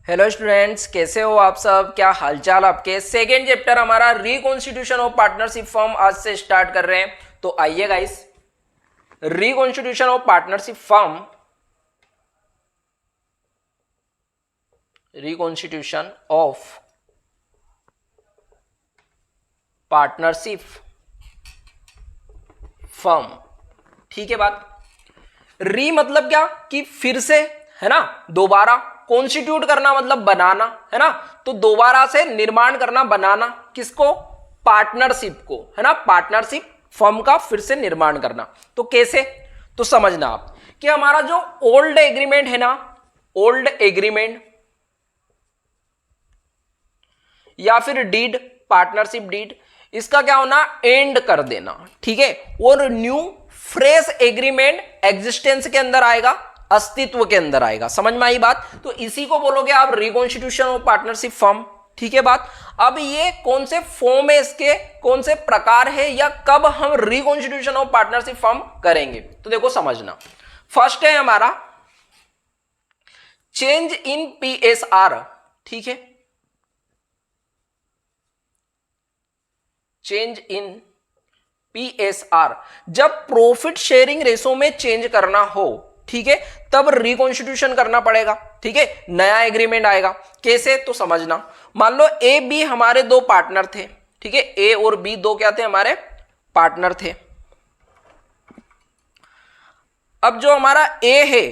Hello students, कैसे हो आप सब? क्या हालचाल आपके? सेकेंड चैप्टर हमारा रिकॉन्स्टिट्यूशन ऑफ पार्टनरशिप फर्म आज से स्टार्ट कर रहे हैं। तो आइए guys, reconstitution of partnership firm, reconstitution of partnership firm. ठीक है बात। री मतलब क्या कि फिर से, है ना, दोबारा। कॉन्स्टिट्यूट करना मतलब बनाना, है ना। तो दोबारा से निर्माण करना, बनाना किसको? पार्टनरशिप को, है ना। पार्टनरशिप फर्म का फिर से निर्माण करना। तो कैसे? तो समझना आप कि हमारा जो ओल्ड एग्रीमेंट है ना, ओल्ड एग्रीमेंट या फिर डीड, पार्टनरशिप डीड, इसका क्या होना? एंड कर देना। ठीक है। और न्यू फ्रेश एग्रीमेंट एग्जिस्टेंस के अंदर आएगा, अस्तित्व के अंदर आएगा। समझ में आई बात? तो इसी को बोलोगे आप रिकॉन्स्टिट्यूशन ऑफ पार्टनरशिप फर्म। ठीक है बात। अब ये कौन से फॉर्म है, इसके कौन से प्रकार है, या कब हम रिकॉन्स्टिट्यूशन ऑफ पार्टनरशिप फर्म करेंगे? तो देखो समझना। फर्स्ट है हमारा चेंज इन पीएसआर। ठीक है, चेंज इन पीएसआर, जब प्रॉफिट शेयरिंग रेशो में चेंज करना हो, ठीक है, तब रिकॉन्स्टिट्यूशन करना पड़ेगा। ठीक है, नया एग्रीमेंट आएगा। कैसे? तो समझना। मान लो ए बी हमारे दो पार्टनर थे। ठीक है, ए और बी दो क्या थे? हमारे पार्टनर थे। अब जो हमारा ए है,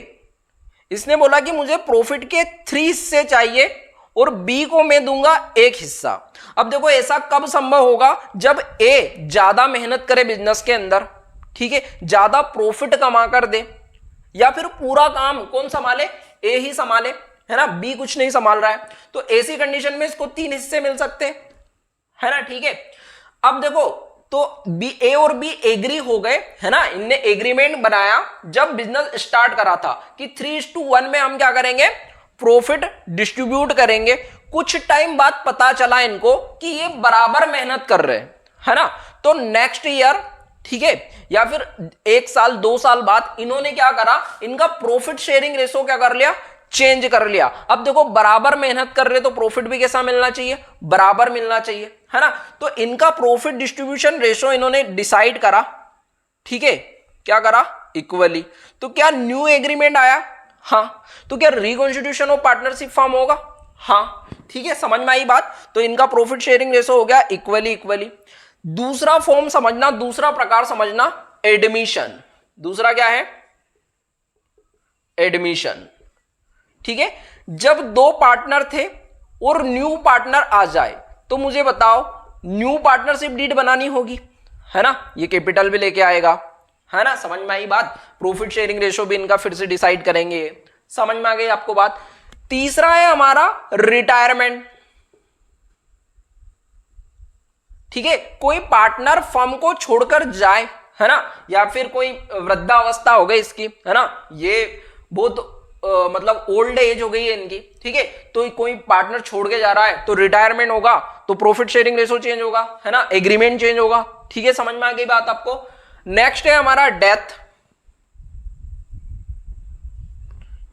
इसने बोला कि मुझे प्रॉफिट के 3 हिस्से चाहिए और बी को मैं दूंगा 1 हिस्सा। अब देखो ऐसा कब संभव होगा? जब ए ज्यादा मेहनत करे बिजनेस के अंदर, ठीक है, ज्यादा प्रॉफिट कमा कर दे, या फिर पूरा काम कौन संभाले? ए ही संभाले, है ना, बी कुछ नहीं संभाल रहा है। तो ऐसी कंडीशन में इसको 3 हिस्से मिल सकते हैं, है ना। ठीक है। अब देखो, तो बी, ए और बी एग्री हो गए, है ना, इनने एग्रीमेंट बनाया जब बिजनेस स्टार्ट करा था कि 3:1 में हम क्या करेंगे? प्रॉफिट डिस्ट्रीब्यूट करेंगे। कुछ टाइम बाद पता चला इनको कि ये बराबर मेहनत कर रहे हैं, है ना। तो नेक्स्ट ईयर, ठीक है, या फिर 1 साल 2 साल बाद इन्होंने क्या करा? इनका प्रॉफिट शेयरिंग रेशो क्या कर लिया? चेंज कर लिया। अब देखो बराबर मेहनत कर रहे तो प्रॉफिट भी कैसा मिलना चाहिए? बराबर मिलना चाहिए, है ना। तो इनका प्रॉफिट डिस्ट्रीब्यूशन रेशो इन्होंने डिसाइड करा। ठीक है, क्या करा? इक्वली। तो क्या न्यू एग्रीमेंट आया? हाँ। तो क्या रिकॉन्स्टिट्यूशन ऑफ पार्टनरशिप फॉर्म होगा? हाँ। ठीक है, समझ में आई बात? तो इनका प्रॉफिट शेयरिंग रेशो हो गया इक्वली इक्वली। दूसरा फॉर्म समझना, दूसरा प्रकार समझना, एडमिशन। दूसरा क्या है? एडमिशन। ठीक है, जब दो पार्टनर थे और न्यू पार्टनर आ जाए, तो मुझे बताओ, न्यू पार्टनरशिप डीड बनानी होगी, है ना। ये कैपिटल भी लेके आएगा, है ना। समझ में आई बात? प्रॉफिट शेयरिंग रेशो भी इनका फिर से डिसाइड करेंगे। समझ में आ गई आपको बात? तीसरा है हमारा रिटायरमेंट। ठीक है, कोई पार्टनर फर्म को छोड़कर जाए, है ना, या फिर कोई वृद्धावस्था हो गई इसकी, है ना, ये बहुत मतलब ओल्ड एज हो गई है इनकी। ठीक है, तो कोई पार्टनर छोड़ के जा रहा है तो रिटायरमेंट होगा, तो प्रॉफिट शेयरिंग रेशो चेंज होगा, है ना, एग्रीमेंट चेंज होगा। ठीक है, समझ में आ गई बात आपको? नेक्स्ट है हमारा डेथ।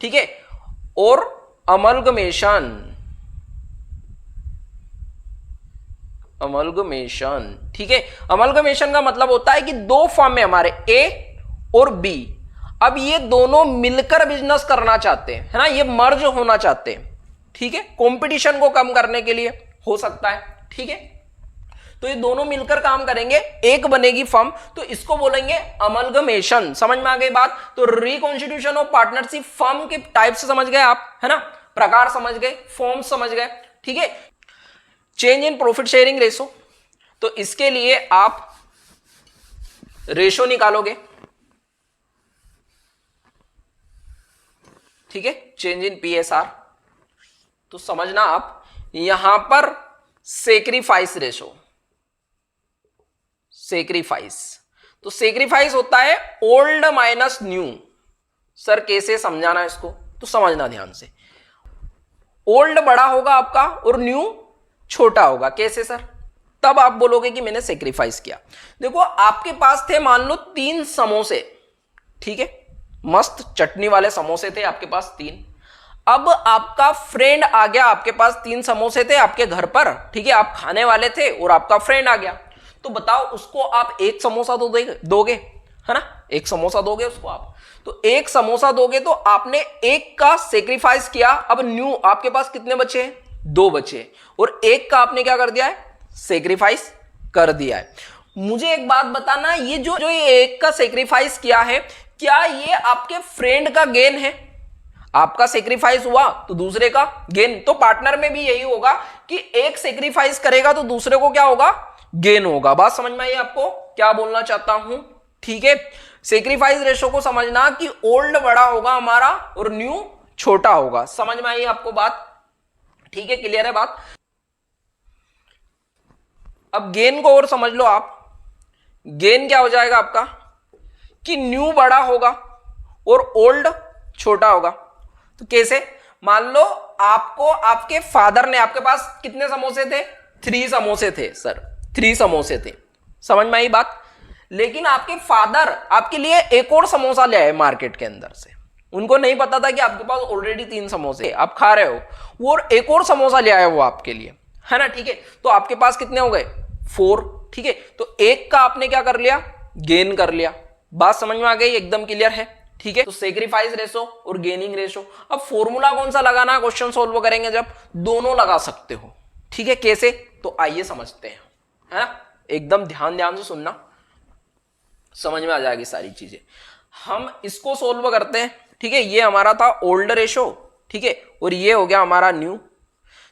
ठीक है, और अमलगमेशन। अमलगमेशन, ठीक है, अमलगमेशन का मतलब होता है कि दो फर्म है हमारे, ए और बी। अब ये दोनों मिलकर बिजनेस करना चाहते हैं, है ना, ये मर्ज होना चाहते हैं। ठीक है, कंपटीशन को कम करने के लिए हो सकता है। ठीक है, तो ये दोनों मिलकर काम करेंगे, एक बनेगी फर्म, तो इसको बोलेंगे अमलगमेशन। समझ में आ गई बात? तो रिकॉन्स्टिट्यूशन ऑफ पार्टनरशिप फर्म के टाइप से समझ गए आप, है ना, प्रकार समझ गए, फॉर्म समझ गए। ठीक है, change in profit sharing ratio, तो इसके लिए आप रेशो निकालोगे। ठीक है, चेंज इन पीएसआर, तो समझना आप यहां पर सेक्रीफाइस रेशो, सेक्रीफाइस, तो सेक्रीफाइस होता है ओल्ड माइनस न्यू। सर कैसे समझाना इसको? तो समझना ध्यान से। ओल्ड बड़ा होगा आपका और न्यू छोटा होगा। कैसे सर? तब आप बोलोगे कि मैंने सेक्रीफाइस किया। देखो आपके पास थे मान लो 3 समोसे, ठीक है, मस्त चटनी वाले समोसे थे आपके पास 3। अब आपका फ्रेंड आ गया, आपके पास 3 समोसे थे आपके घर पर, ठीक है, आप खाने वाले थे और आपका फ्रेंड आ गया, तो बताओ उसको आप एक समोसा तो दोगे, है ना, एक समोसा दोगे उसको आप, तो एक समोसा दोगे तो आपने एक का सेक्रीफाइस किया। अब न्यू आपके पास कितने बचे हैं, 2 बचे, और एक का आपने क्या कर दिया है, सेक्रीफाइस कर दिया है। मुझे एक बात बताना, ये जो ये एक का सेक्रीफाइस किया है, क्या ये आपके फ्रेंड का गेन है? आपका सेक्रीफाइस हुआ तो दूसरे का गेन, तो पार्टनर में भी यही होगा कि एक सेक्रीफाइस करेगा तो दूसरे को क्या होगा, गेन होगा। बात समझ में आई आपको क्या बोलना चाहता हूं, ठीक है। सेक्रीफाइस रेशो को समझना कि ओल्ड बड़ा होगा हमारा और न्यू छोटा होगा। समझ में आई आपको बात, ठीक है, क्लियर है बात। अब गेन को और समझ लो आप, गेन क्या हो जाएगा आपका कि न्यू बड़ा होगा और ओल्ड छोटा होगा। तो कैसे, मान लो आपको आपके फादर ने, आपके पास कितने समोसे थे, 3 समोसे थे सर, 3 समोसे थे, समझ में आई बात। लेकिन आपके फादर आपके लिए एक और समोसा ले आए मार्केट के अंदर से, उनको नहीं पता था कि आपके पास ऑलरेडी 3 समोसे आप खा रहे हो, वो एक और समोसा ले आए वो आपके लिए, है ना, ठीक है। तो आपके पास कितने हो गए, 4, ठीक है। तो एक का आपने क्या कर लिया, गेन कर लिया। बात समझ में आ गई, एकदम क्लियर है, ठीक है। तो सेक्रीफाइस रेशो और गेनिंग रेशो, अब फॉर्मूला कौन सा लगाना है, क्वेश्चन सोल्व करेंगे जब, दोनों लगा सकते हो, ठीक है। कैसे, तो आइए समझते हैं, है ना, एकदम ध्यान से सुनना, समझ में आ जाएगी सारी चीजें। हम इसको सोल्व करते हैं, ठीक है। ये हमारा था ओल्ड रेशो, ठीक है, और ये हो गया हमारा न्यू।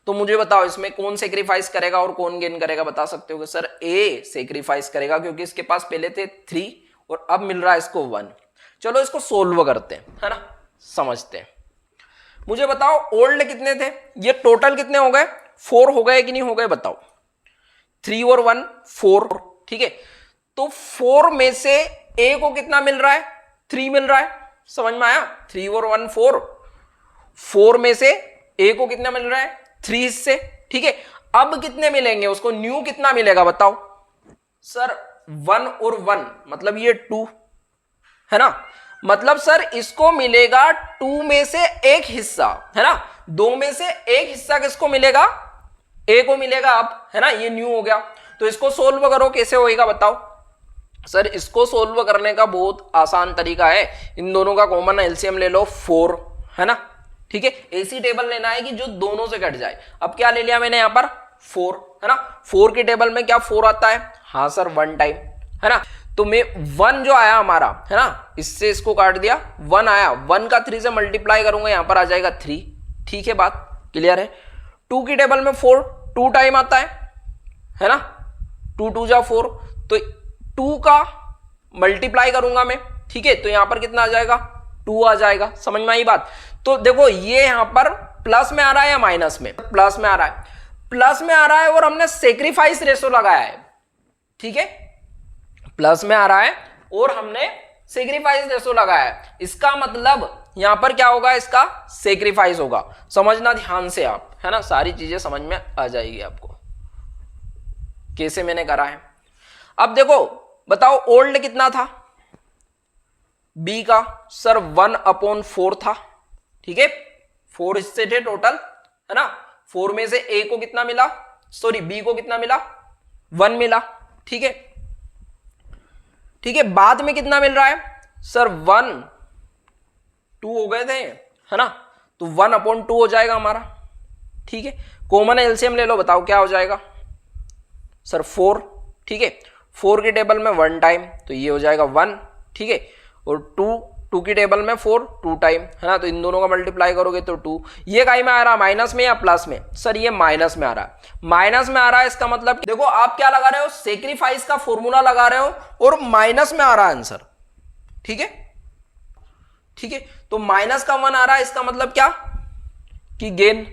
तो मुझे बताओ इसमें कौन सेक्रीफाइस करेगा और कौन गेन करेगा, बता सकते हो? सर ए सेक्रीफाइस करेगा, क्योंकि इसके पास पहले थे 3 और अब मिल रहा है इसको 1। चलो इसको सोल्व करते हैं, है ना, समझते हैं। मुझे बताओ ओल्ड कितने थे, ये टोटल कितने हो गए, 4 हो गए कि नहीं हो गए, बताओ। 3 और 1 4, ठीक है। तो 4 में से ए को कितना मिल रहा है, 3 मिल रहा है, समझ में आया। 3 और 1 4, 4 में से ए को कितना मिल रहा है, 3 हिस्से, ठीक है। अब कितने मिलेंगे उसको, न्यू कितना मिलेगा बताओ। सर 1 और 1 मतलब ये 2, है ना, मतलब सर इसको मिलेगा 2 में से एक हिस्सा, है ना, 2 में से एक हिस्सा किसको मिलेगा, ए को मिलेगा अब, है ना, ये न्यू हो गया। तो इसको सोल्व करो, कैसे होएगा बताओ। सर इसको सोल्व करने का बहुत आसान तरीका है, इन दोनों का कॉमन एलसीएम ले लो 4, है ना, ठीक है। ऐसी टेबल लेना है कि जो दोनों से कट जाए। अब क्या ले लिया मैंने यहां पर 4, है ना, 4 की टेबल में क्या 4 आता है, हाँ सर 1 टाइम, है ना। तो मैं 1 जो आया हमारा, है ना, इससे इसको काट दिया, 1 आया, 1 का 3 से मल्टीप्लाई करूंगा, यहां पर आ जाएगा 3, ठीक है, बात क्लियर है। 2 की टेबल में 4 2 टाइम आता है ना, 2 2 जा 4, तो 2 का मल्टीप्लाई करूंगा मैं, ठीक है, तो यहां पर कितना आ जाएगा, 2 आ जाएगा। समझ में आई बात। तो देखो ये यहां पर प्लस में आ रहा है या माइनस में, प्लस में आ रहा है, प्लस में आ रहा है, और हमने सेक्रीफाइस रेशो लगाया है, ठीक है, प्लस में आ रहा है और हमने सेक्रीफाइस रेशो लगाया है। इसका मतलब यहां पर क्या होगा, इसका सेक्रीफाइस होगा। समझना ध्यान से आप, है ना, सारी चीजें समझ में आ जाएगी आपको कैसे मैंने करा है। अब देखो बताओ ओल्ड कितना था, बी का सर 1/4 था, ठीक है, 4 हिस्से थे टोटल, है ना। 4 में से ए को कितना मिला, सॉरी बी को कितना मिला, 1 मिला, ठीक है, ठीक है। बाद में कितना मिल रहा है सर 1 2 हो गए थे, है ना, तो 1/2 हो जाएगा हमारा, ठीक है। कॉमन एलसीएम ले लो, बताओ क्या हो जाएगा सर 4, ठीक है, 4 की टेबल में 1 टाइम, तो ये हो जाएगा 1, ठीक है, और 2 की टेबल में 4 2 टाइम, है ना, तो इन दोनों का मल्टीप्लाई करोगे तो 2। ये काई में आ रहा है, माइनस में या प्लस में, सर ये माइनस में आ रहा है, माइनस में आ रहा है। इसका मतलब देखो आप क्या लगा रहे हो, सेक्रीफाइस का फॉर्मूला लगा रहे हो और माइनस में आ रहा है आंसर, ठीक है, ठीक है। तो माइनस का 1 आ रहा है, इसका मतलब क्या कि गेन,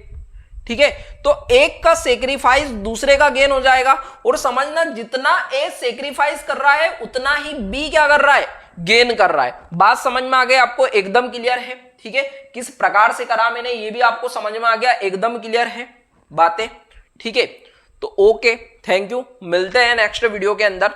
ठीक है। तो एक का सेक्रीफाइस दूसरे का गेन हो जाएगा, और समझना जितना ए सेक्रीफाइस कर रहा है उतना ही बी क्या कर रहा है, गेन कर रहा है। बात समझ में आ गई आपको, एकदम क्लियर है, ठीक है। किस प्रकार से करा मैंने ये भी आपको समझ में आ गया, एकदम क्लियर है बातें, ठीक है। तो ओके, थैंक यू, मिलते हैं नेक्स्ट वीडियो के अंदर।